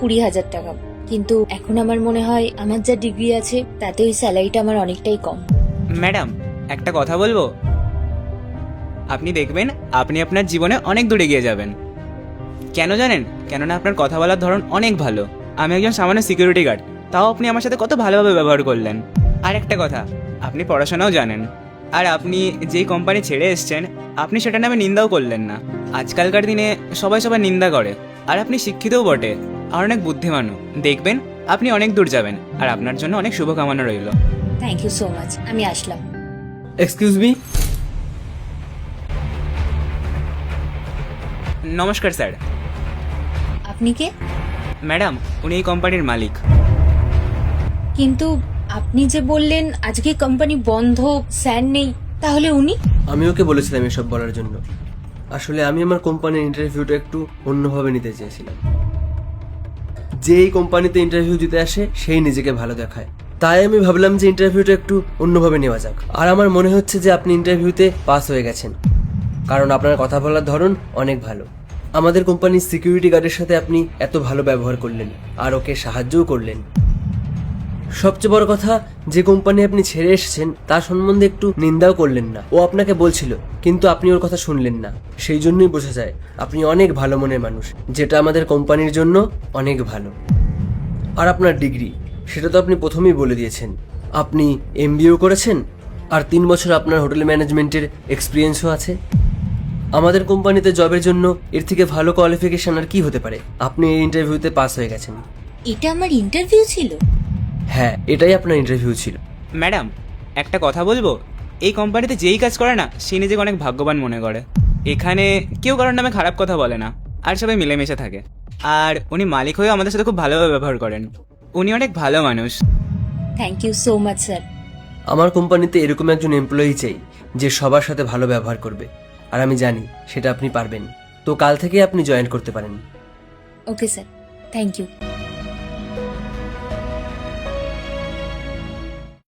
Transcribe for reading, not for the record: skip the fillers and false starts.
20,000 টাকা, কিন্তু এখন আমার মনে হয় আমার যা ডিগ্রি আছে তাতে ওই স্যালারিটা আমার অনেকটাই কম। ম্যাডাম, একটা কথা বলবো? আপনি দেখবেন আপনি আপনার জীবনে অনেক দূরে এগিয়ে যাবেন। কেন জানেন? কেননা আপনার কথা বলার ধরন অনেক ভালো। আমি একজন সামান্য সিকিউরিটি গার্ড, তাও আপনি আমার সাথে কত ভালোভাবে ব্যবহার করলেন। আর একটা কথা, আপনি পড়াশোনাও জানেন। আর আপনি যেই কোম্পানি ছেড়ে এসছেন, আপনি সেটা নামে নিন্দাও করলেন না। আজকালকার দিনে সবাই সবার নিন্দা করে। আর আপনি শিক্ষিতও বটে, আর অনেক বুদ্ধিমানও। দেখবেন আপনি অনেক দূর যাবেন, আর আপনার জন্য অনেক শুভকামনা রইল। থ্যাংক ইউ সো মাচ, আমি আসলাম। Excuse me. নমস্কার স্যার। আপনি কে? ম্যাডাম, উনি এই কোম্পানির মালিক। কিন্তু আপনি যে বললেন আজকে কোম্পানি বন্ধ, স্যার নেই, তাহলে উনি? আমি ওকে বলেছিলাম এসব বলার জন্য। আসলে আমি আমার কোম্পানির ইন্টারভিউটা একটু অন্যভাবে নিতে চেয়েছিলাম। যে এই কোম্পানিতে ইন্টারভিউ দিতে আসে সেই নিজেকে ভালো দেখায়, তাই আমি ভাবলাম যে ইন্টারভিউটা একটু অন্যভাবে নেওয়া যাক। আর আমার মনে হচ্ছে যে আপনি ইন্টারভিউতে পাস হয়ে গেছেন, কারণ আপনার কথা বলার ধরন অনেক ভালো। আমাদের কোম্পানির সিকিউরিটি গার্ডের সাথে আপনি এত ভালো ব্যবহার করলেন, আর ওকে সাহায্যও করলেন। সবচেয়ে বড় কথা, যে কোম্পানি আপনি ছেড়ে এসেছেন তার সম্বন্ধে একটু নিন্দাও করলেন না। ও আপনাকে বলছিল, কিন্তু আপনি ওর কথা শুনলেন না। সেই জন্যই বোঝা যায় আপনি অনেক ভালো মনের মানুষ, যেটা আমাদের কোম্পানির জন্য অনেক ভালো। আর আপনার ডিগ্রি, সেটা তো আপনি প্রথমেই বলে দিয়েছেন। আপনি এমবিএও করেছেন, আর 3 বছর আপনার হোটেল ম্যানেজমেন্টের এক্সপিরিয়েন্সও আছে। আমাদের কোম্পানিতে জবের জন্য এর থেকে ভালো কোয়ালিফিকেশন আর কি হতে পারে? আপনি এই ইন্টারভিউতে পাস হয়ে গেছেন। এটা আমার ইন্টারভিউ ছিল? হ্যাঁ, এটাই আপনার ইন্টারভিউ ছিল। ম্যাডাম, একটা কথা বলবো? এই কোম্পানিতে যেই কাজ করে না, সে নিজেকে অনেক ভাগ্যবান মনে করে। এখানে কেউ কারোর নামে খারাপ কথা বলে না, আর সবাই মিলেমিশে থাকে। আর উনি মালিক হয়েও আমাদের সাথে খুব ভালোভাবে ব্যবহার করেন। উনি অনেক ভালো মানুষ। Thank you so much sir. আমার কোম্পানিতে এরকম একজন এমপ্লয়ি চাই যে সবার সাথে ভালো ব্যবহার করবে, আর আমি জানি সেটা আপনি পারবেন। তো কাল থেকে আপনি জয়েন করতে পারেন। Okay sir, thank you.